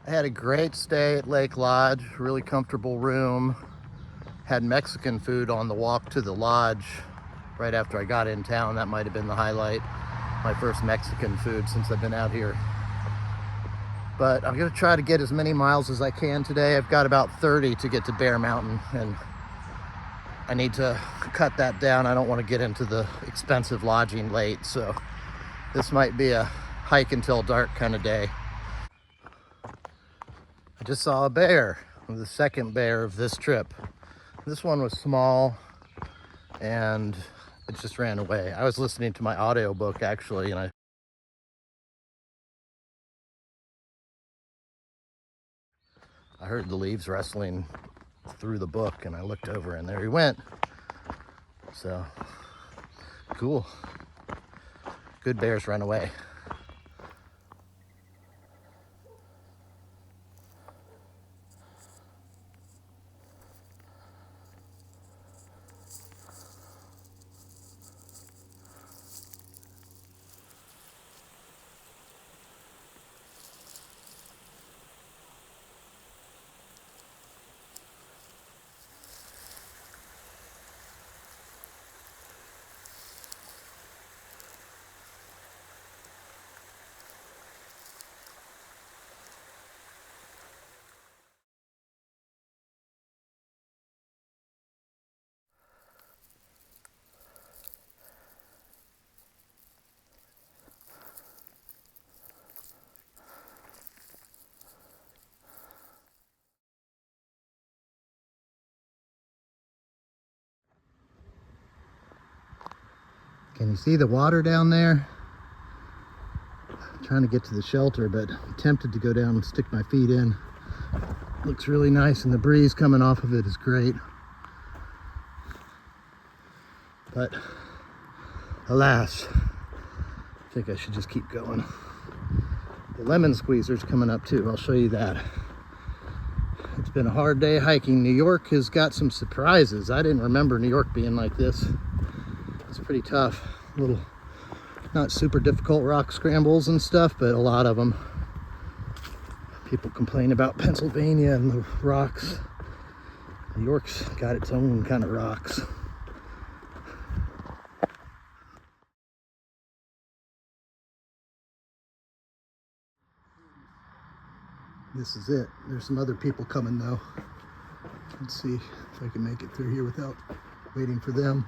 I had a great stay at Lake Lodge, really comfortable room. Had Mexican food on the walk to the lodge right after I got in town. That might have been the highlight. My first Mexican food since I've been out here. But I'm gonna try to get as many miles as I can today. I've got about 30 to get to Bear Mountain, and I need to cut that down. I don't want to get into the expensive lodging late, so this might be a hike until dark kind of day. I just saw a bear, the second bear of this trip. This one was small and it just ran away. I was listening to my audiobook actually, and I heard the leaves rustling through the book, and I looked over and there he went. So cool. Good bears run away. Can you see the water down there? I'm trying to get to the shelter, but I'm tempted to go down and stick my feet in. Looks really nice, and the breeze coming off of it is great. But alas, I think I should just keep going. The lemon squeezer's coming up too. I'll show you that. It's been a hard day hiking. New York has got some surprises. I didn't remember New York being like this. It's pretty tough. Little, not super difficult rock scrambles and stuff, but a lot of them. People complain about Pennsylvania and the rocks. New York's got its own kind of rocks. This is it. There's some other people coming though. Let's see if I can make it through here without waiting for them.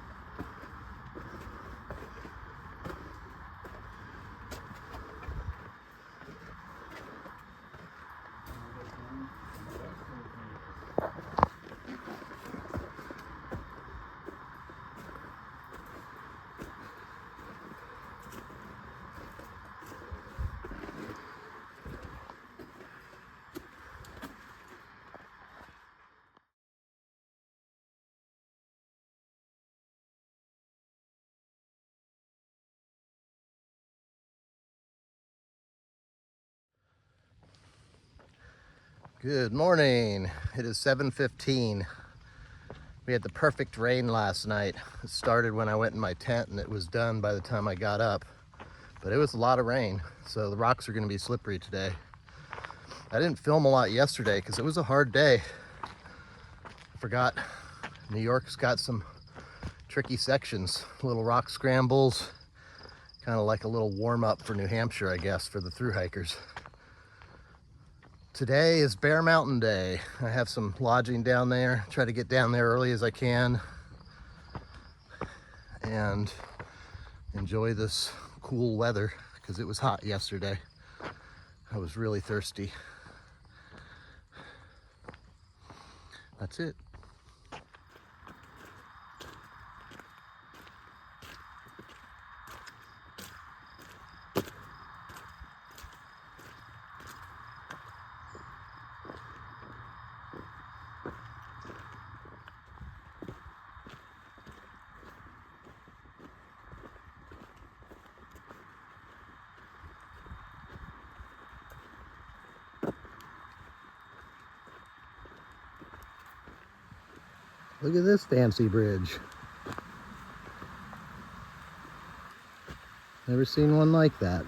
Good morning. It is 7:15. We had the perfect rain last night. It started when I went in my tent and it was done by the time I got up. But it was a lot of rain, so the rocks are going to be slippery today. I didn't film a lot yesterday because it was a hard day. I forgot New York's got some tricky sections, little rock scrambles, kind of like a little warm-up for New Hampshire, I guess, for the thru hikers. Today is Bear Mountain Day. I have some lodging down there. Try to get down there early as I can and enjoy this cool weather because it was hot yesterday. I was really thirsty. That's it. Look at this fancy bridge. Never seen one like that.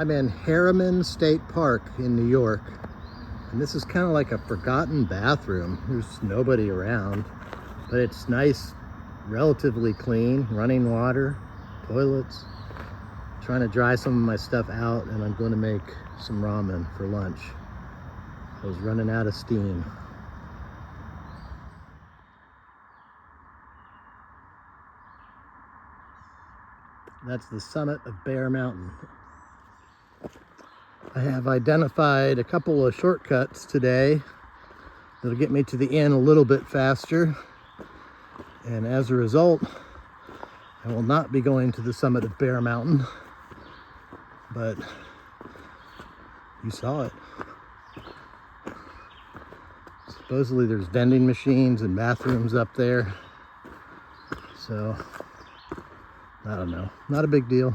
I'm in Harriman State Park in New York, and this is kind of like a forgotten bathroom. There's nobody around, but it's nice, relatively clean, running water, toilets. Trying to dry some of my stuff out, and I'm going to make some ramen for lunch. I was running out of steam. That's the summit of Bear Mountain. I have identified a couple of shortcuts today that'll get me to the inn a little bit faster. And as a result, I will not be going to the summit of Bear Mountain, but you saw it. Supposedly there's vending machines and bathrooms up there. So, I don't know, not a big deal.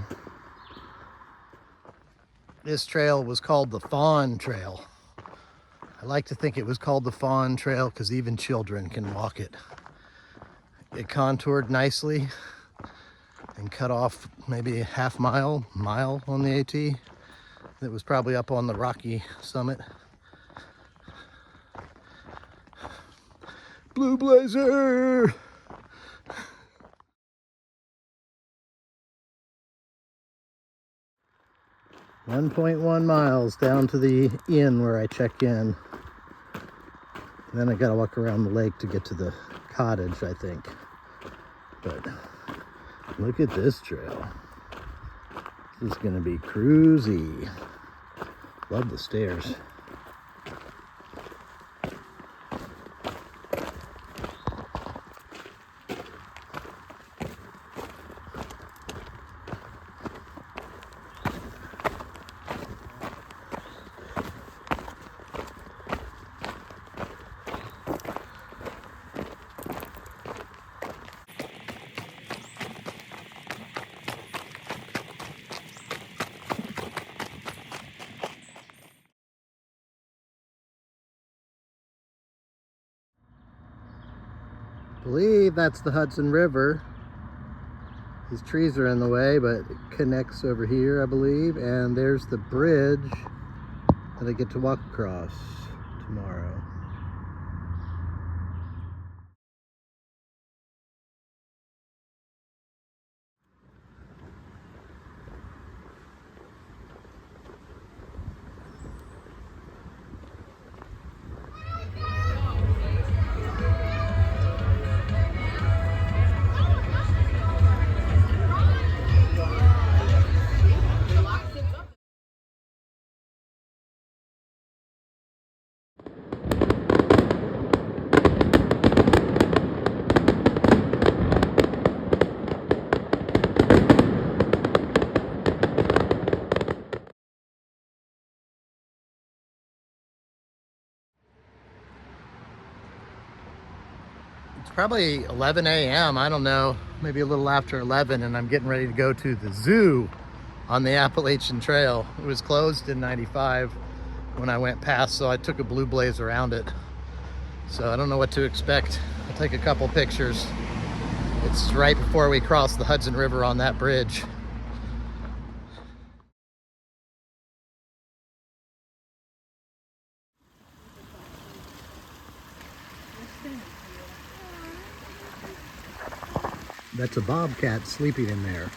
This trail was called the Fawn Trail. I like to think it was called the Fawn Trail because even children can walk it. It contoured nicely and cut off maybe a mile on the AT. It was probably up on the rocky summit. Blue Blazer! 1.1 miles down to the inn where I check in. And then I gotta walk around the lake to get to the cottage, I think. But look at this trail. This is gonna be cruisy. Love the stairs. I believe that's the Hudson River. These trees are in the way, but it connects over here, I believe. And there's the bridge that I get to walk across tomorrow. It's probably 11 a.m. I don't know, maybe a little after 11, and I'm getting ready to go to the zoo on the Appalachian Trail. It was closed in 95 when I went past, so I took a Blue Blaze around it. So I don't know what to expect. I'll take a couple pictures. It's right before we cross the Hudson River on that bridge. That's a bobcat sleeping in there.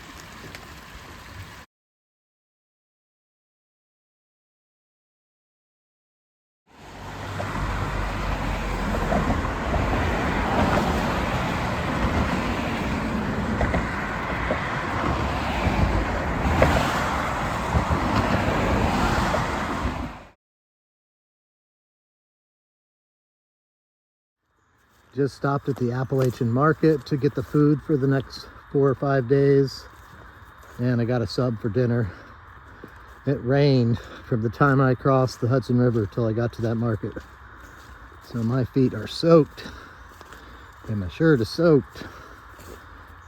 Just stopped at the Appalachian Market to get the food for the next 4 or 5 days. And I got a sub for dinner. It rained from the time I crossed the Hudson River till I got to that market. So my feet are soaked and my shirt is soaked.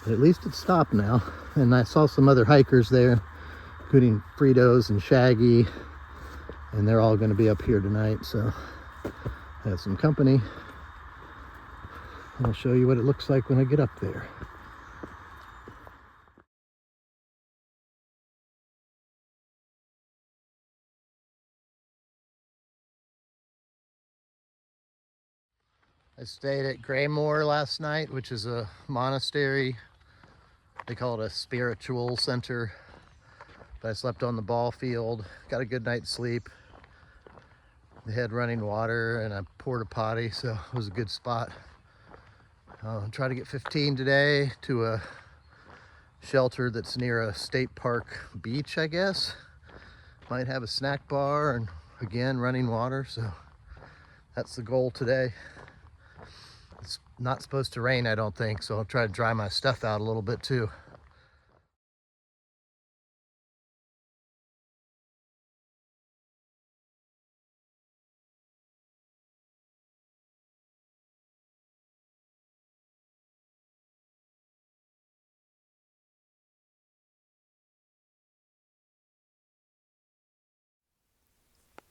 But at least it's stopped now. And I saw some other hikers there, including Fritos and Shaggy. And they're all gonna be up here tonight. So I have some company. I'll show you what it looks like when I get up there. I stayed at Greenwood last night, which is a monastery. They call it a spiritual center. But I slept on the ball field, got a good night's sleep. They had running water and a porta potty, so it was a good spot. I'll try to get 15 today to a shelter that's near a state park beach, I guess. Might have a snack bar and again running water, so that's the goal today. It's not supposed to rain, I don't think, so I'll try to dry my stuff out a little bit too.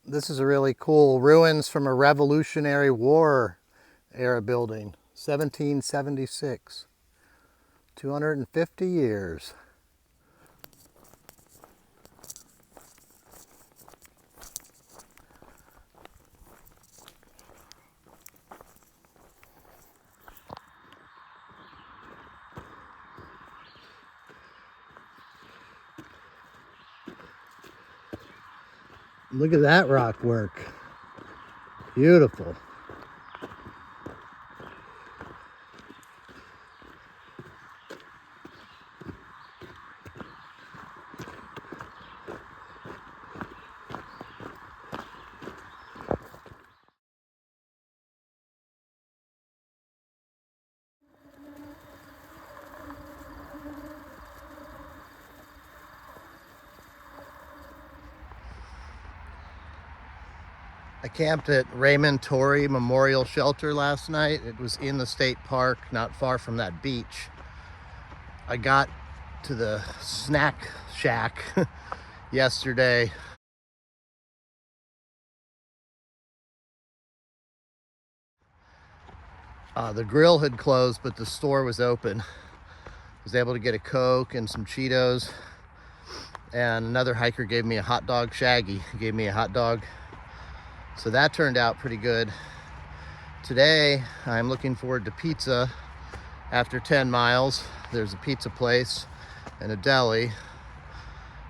This is a really cool ruins from a Revolutionary War era building, 1776. 250 years. Look at that rock work. Beautiful. I camped at Harriman State Memorial Shelter last night. It was in the state park, not far from that beach. I got to the snack shack yesterday. The grill had closed, but the store was open. I was able to get a Coke and some Cheetos. And another hiker gave me a hot dog. Shaggy gave me a hot dog. So that turned out pretty good. Today, I'm looking forward to pizza. After 10 miles, there's a pizza place and a deli.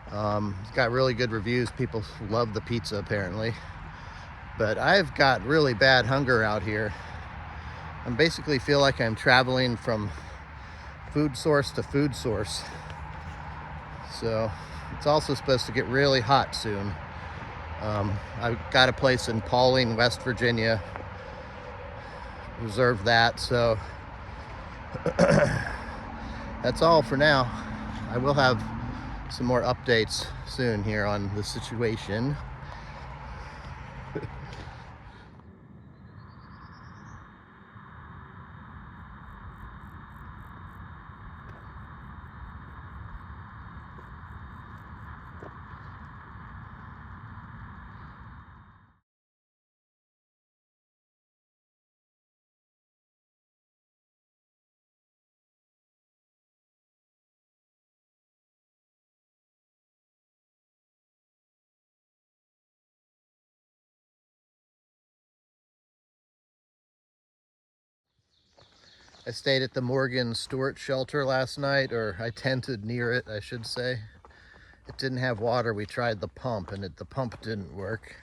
It's got really good reviews. People love the pizza, apparently. But I've got really bad hunger out here. I basically feel like I'm traveling from food source to food source. So it's also supposed to get really hot soon. I've got a place in Pawling, West Virginia. Reserved that, so that's all for now. I will have some more updates soon here on the situation. I stayed at the Morgan Stewart shelter last night, or I tented near it, I should say. It didn't have water. We tried the pump, and the pump didn't work.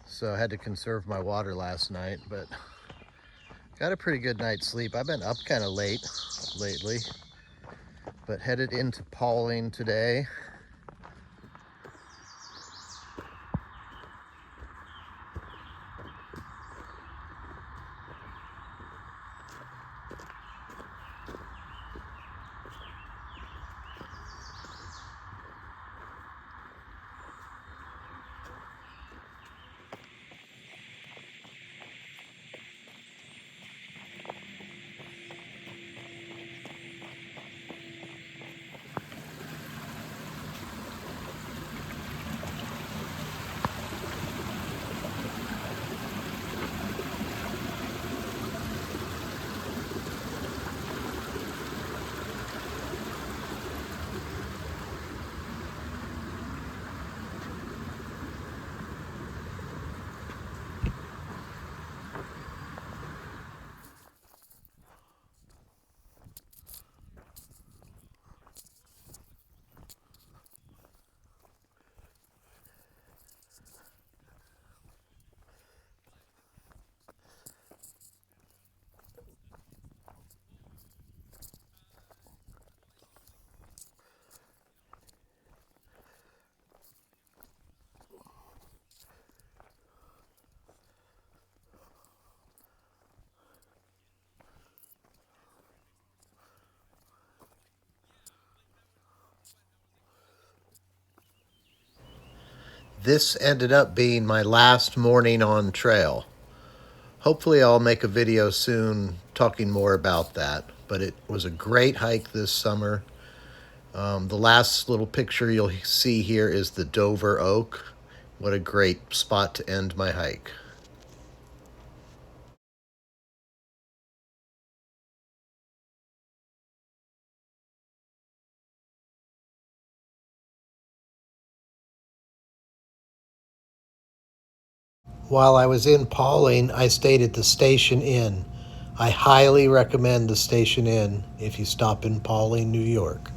So I had to conserve my water last night, but got a pretty good night's sleep. I've been up kind of late lately, but headed into Pawling today. This ended up being my last morning on trail. Hopefully I'll make a video soon talking more about that, but it was a great hike this summer. The last little picture you'll see here is the Dover Oak. What a great spot to end my hike. While I was in Pawling, I stayed at the Station Inn. I highly recommend the Station Inn if you stop in Pawling, New York.